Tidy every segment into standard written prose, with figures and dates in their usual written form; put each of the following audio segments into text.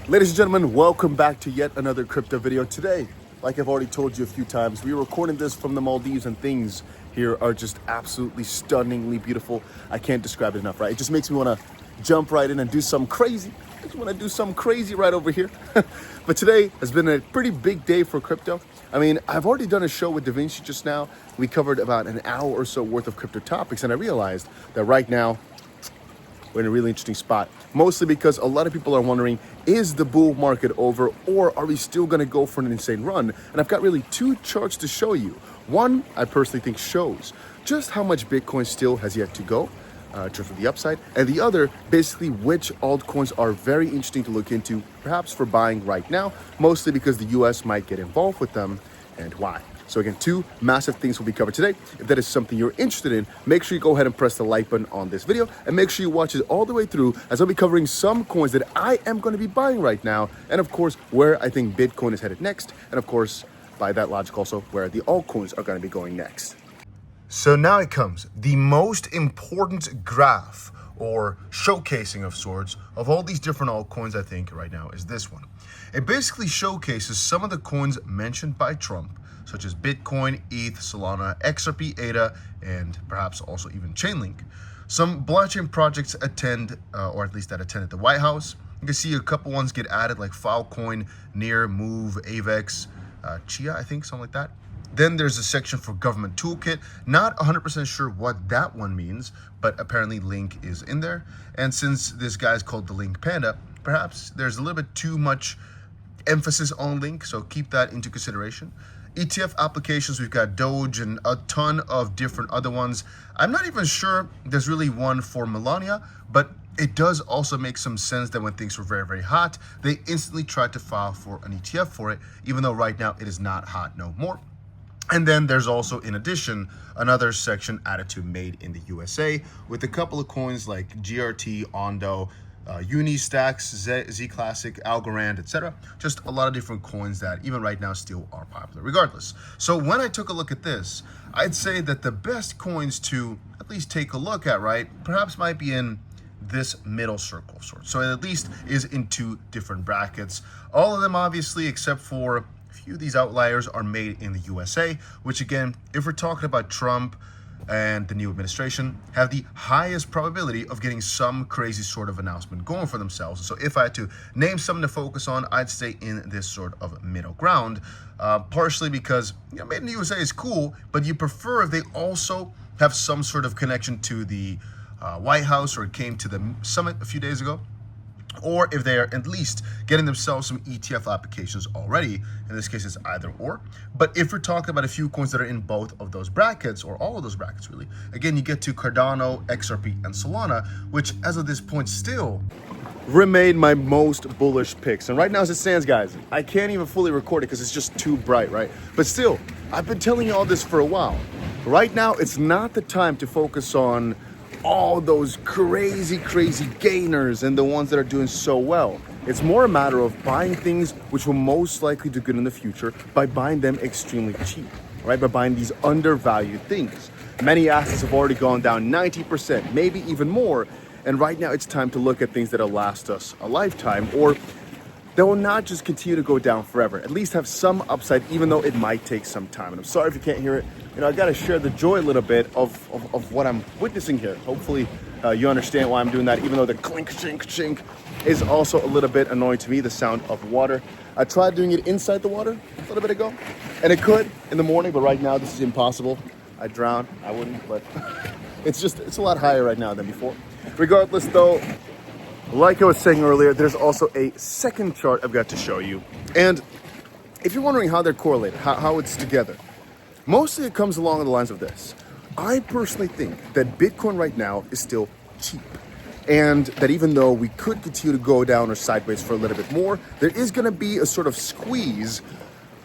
Ladies and gentlemen, welcome back to yet another crypto video. Today, like I've already told you a few times, we're recording this from the Maldives and things here are just absolutely stunningly beautiful. I can't describe it enough, right? It just makes me want to jump right in and do something crazy. I just want to do something crazy right over here. But today has been a pretty big day for crypto. I mean, I've already done a show with 𝗕𝗏𝗲 just now. We covered about an hour or so worth of crypto topics, and I realized that right now, we're in a really interesting spot, mostly because a lot of people are wondering, is the bull market over or are we still going to go for an insane run? And I've got really two charts to show you. One, I personally think shows just how much Bitcoin still has yet to go to the upside. And the other, basically which altcoins are very interesting to look into, perhaps for buying right now, mostly because the US might get involved with them and why. So again, two massive things will be covered today. If that is something you're interested in, make sure you go ahead and press the like button on this video and make sure you watch it all the way through, as I'll be covering some coins that I am going to be buying right now, and of course, where I think Bitcoin is headed next, and of course, by that logic also, where the altcoins are going to be going next. So now it comes, the most important graph or showcasing of sorts of all these different altcoins. I think right now is this one. It basically showcases some of the coins mentioned by Trump, such as Bitcoin, ETH, Solana, XRP, ADA, and perhaps also even Chainlink. Some blockchain projects attend, or at least that attended the White House. You can see a couple ones get added, like Filecoin, 𝗕𝗏𝗲𝗃, AVAX, 𝗕𝗂, I think, something like that. Then there's a section for government toolkit. Not 100% sure what that one means, but apparently Link is in there. And since this guy is called the Link Panda, perhaps there's a little bit too much emphasis on Link, so keep that into consideration. ETF applications, we've got DOGE and a ton of different other ones. I'm not even sure there's really one for Melania, but it does also make some sense that when things were very, very hot, they instantly tried to file for an ETF for it, even though right now it is not hot no more. And then there's also, in addition, another section added to Made in the USA with a couple of coins like GRT, Ondo, Unistacks, Z Classic, Algorand, etc. Just a lot of different coins that even right now still are popular regardless. So when I took a look at this, I'd say that the best coins to at least take a look at, right, perhaps might be in this middle circle of sorts. So it at least is in two different brackets. All of them, obviously, except for a few of these outliers, are made in the USA, which again, if we're talking about Trump and the new administration, have the highest probability of getting some crazy sort of announcement going for themselves. So if I had to name something to focus on, I'd stay in this sort of middle ground, partially because, you know, Made in the USA is cool, but you prefer if they also have some sort of connection to the White House, or it came to the summit a few days ago, or if they are at least getting themselves some ETF applications already. In this case, it's either or. But if we're talking about a few coins that are in both of those brackets, or all of those brackets really, again, you get to Cardano, XRP, and Solana, which as of this point still remain my most bullish picks. And right now as it stands, guys, I can't even fully record it because it's just too bright, right? But still, I've been telling you all this for a while. Right now, it's not the time to focus on all those crazy gainers and the ones that are doing so well. It's more a matter of buying things which will most likely do good in the future by buying them extremely cheap, right? By buying these undervalued things. Many assets have already gone down 90%, maybe even more. And right now it's time to look at things that'll last us a lifetime, or they will not just continue to go down forever, at least have some upside, even though it might take some time. And I'm sorry if you can't hear it. You know, I got to share the joy a little bit of what I'm witnessing here. Hopefully you understand why I'm doing that, even though the clink, chink, chink is also a little bit annoying to me, the sound of water. I tried doing it inside the water a little bit ago, and it could in the morning, but right now this is impossible. I'd drown, I wouldn't, but it's a lot higher right now than before. Regardless though, like I was saying earlier, there's also a second chart I've got to show you. And if you're wondering how they're correlated, how it's together, mostly it comes along the lines of this. I personally think that Bitcoin right now is still cheap, and that even though we could continue to go down or sideways for a little bit more, there is going to be a sort of squeeze,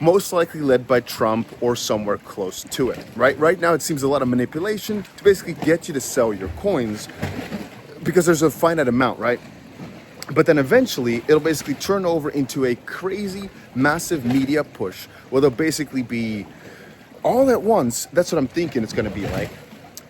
most likely led by Trump or somewhere close to it, right? Right now it seems a lot of manipulation to basically get you to sell your coins because there's a finite amount, right? But then eventually it'll basically turn over into a crazy, massive media push where there'll basically be all at once. That's what I'm thinking it's going to be like.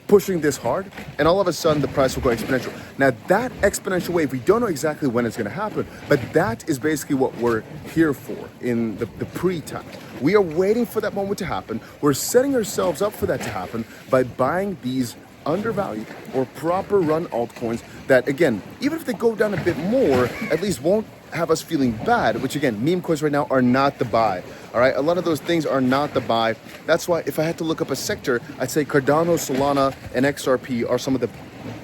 pushing this hard, and all of a sudden the price will go exponential. Now that exponential wave, we don't know exactly when it's going to happen, but that is basically what we're here for in the pre-time. We are waiting for that moment to happen. We're setting ourselves up for that to happen by buying these undervalued or proper run altcoins that, again, even if they go down a bit more, at least won't have us feeling bad, which again, meme coins right now are not the buy. All right, a lot of those things are not the buy. That's why if I had to look up a sector, I'd say Cardano, Solana, and XRP are some of the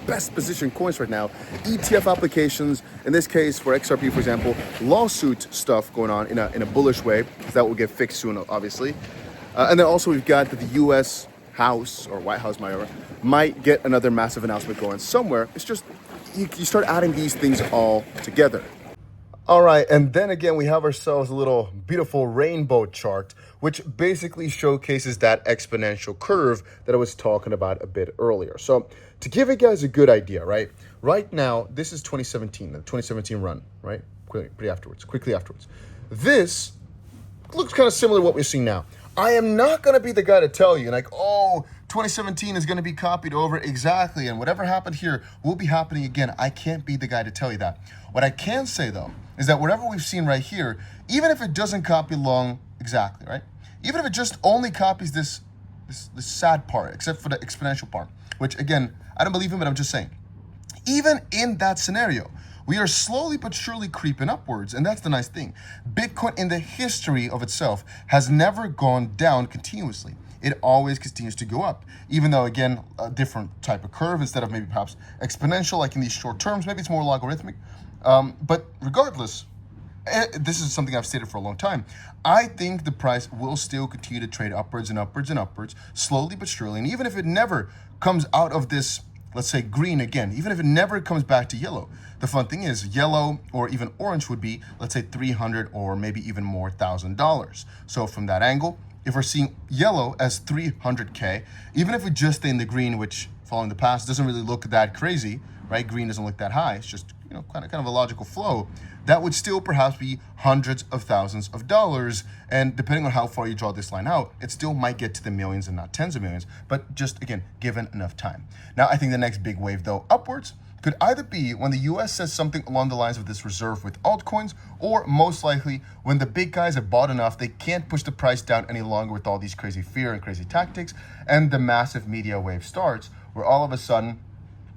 best positioned coins right now. ETF applications, in this case for XRP, for example, lawsuit stuff going on in a bullish way, because that will get fixed soon, obviously. And then also we've got that the US House, or White House, might get another massive announcement going somewhere. It's just, you start adding these things all together. All right, and then again, we have ourselves a little beautiful rainbow chart, which basically showcases that exponential curve that I was talking about a bit earlier. So to give you guys a good idea, right? Right now, this is 2017, the 2017 run, right? Quickly afterwards. This looks kind of similar to what we're seeing now. I am not going to be the guy to tell you, like, oh, 2017 is going to be copied over exactly, and whatever happened here will be happening again. I can't be the guy to tell you that. What I can say, though, is that whatever we've seen right here, even if it doesn't copy along exactly, right? Even if it just only copies this sad part, except for the exponential part, which, again, I don't believe in, but I'm just saying. Even in that scenario, we are slowly but surely creeping upwards, and that's the nice thing. Bitcoin in the history of itself has never gone down continuously. It always continues to go up, even though, again, a different type of curve instead of maybe perhaps exponential, like in these short terms. Maybe it's more logarithmic. But regardless, this is something I've stated for a long time. I think the price will still continue to trade upwards and upwards and upwards, slowly but surely. And even if it never comes out of this, let's say, green again, even if it never comes back to yellow, the fun thing is yellow or even orange would be, let's say, $300 or maybe even more $1,000. So from that angle, if we're seeing yellow as 300K, even if we just stay in the green, which following the past doesn't really look that crazy, right? Green doesn't look that high. It's just, you know, kind of a logical flow. That would still perhaps be hundreds of thousands of dollars. And depending on how far you draw this line out, it still might get to the millions and not tens of millions, but just, again, given enough time. Now, I think the next big wave, though, upwards, could either be when the US says something along the lines of this reserve with altcoins, or most likely when the big guys have bought enough, they can't push the price down any longer with all these crazy fear and crazy tactics, and the massive media wave starts, where all of a sudden,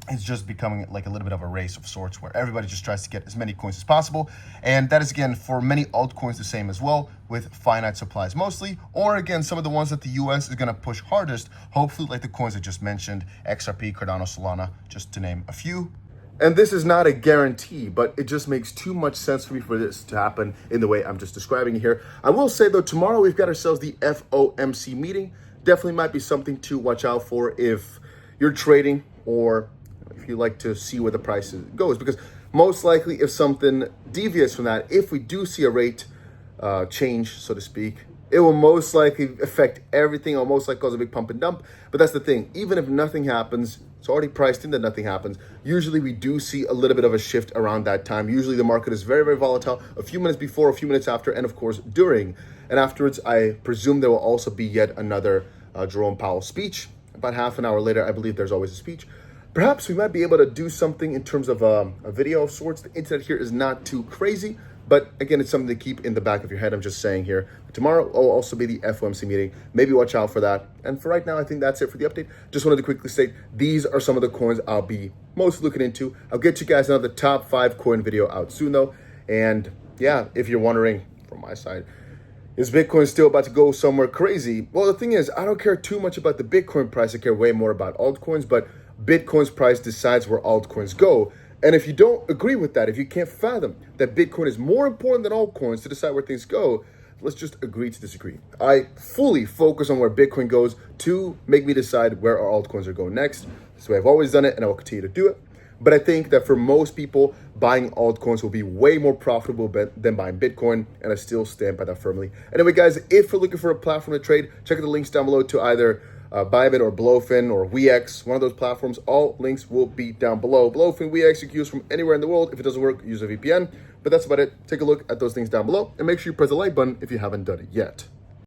it's just becoming like a little bit of a race of sorts where everybody just tries to get as many coins as possible. And that is, again, for many altcoins the same as well, with finite supplies mostly, or again, some of the ones that the US is going to push hardest, hopefully like the coins I just mentioned, XRP, Cardano, Solana, just to name a few. And this is not a guarantee, but it just makes too much sense for me for this to happen in the way I'm just describing it here. I will say, though, tomorrow we've got ourselves the FOMC meeting. Definitely might be something to watch out for if you're trading or if you like to see where the price goes, because most likely if something deviates from that, if we do see a rate change, so to speak, it will most likely affect everything, or most likely cause a big pump and dump. But that's the thing, even if nothing happens, it's already priced in that nothing happens. Usually we do see a little bit of a shift around that time. Usually the market is very, very volatile, a few minutes before, a few minutes after, and of course during. And afterwards, I presume there will also be yet another Jerome Powell speech. About half an hour later, I believe there's always a speech. Perhaps we might be able to do something in terms of a video of sorts. The internet here is not too crazy, but again, it's something to keep in the back of your head. I'm just saying here. Tomorrow will also be the FOMC meeting. Maybe watch out for that. And for right now, I think that's it for the update. Just wanted to quickly state, these are some of the coins I'll be most looking into. I'll get you guys another top 5 coin video out soon, though. And yeah, if you're wondering from my side, is Bitcoin still about to go somewhere crazy? Well, the thing is, I don't care too much about the Bitcoin price. I care way more about altcoins, but Bitcoin's price decides where altcoins go. And if you don't agree with that, if you can't fathom that Bitcoin is more important than altcoins to decide where things go, let's just agree to disagree. I fully focus on where Bitcoin goes to make me decide where our altcoins are going next. That's the way I've always done it, and I will continue to do it. But I think that for most people, buying altcoins will be way more profitable than buying Bitcoin, and I still stand by that firmly. Anyway, guys, if you're looking for a platform to trade, check out the links down below to either Bybit or Blowfin or WeX, one of those platforms. All links will be down below. Blowfin, WeX, you can use from anywhere in the world. If it doesn't work, use a VPN. But that's about it. Take a look at those things down below, and make sure you press the like button if you haven't done it yet.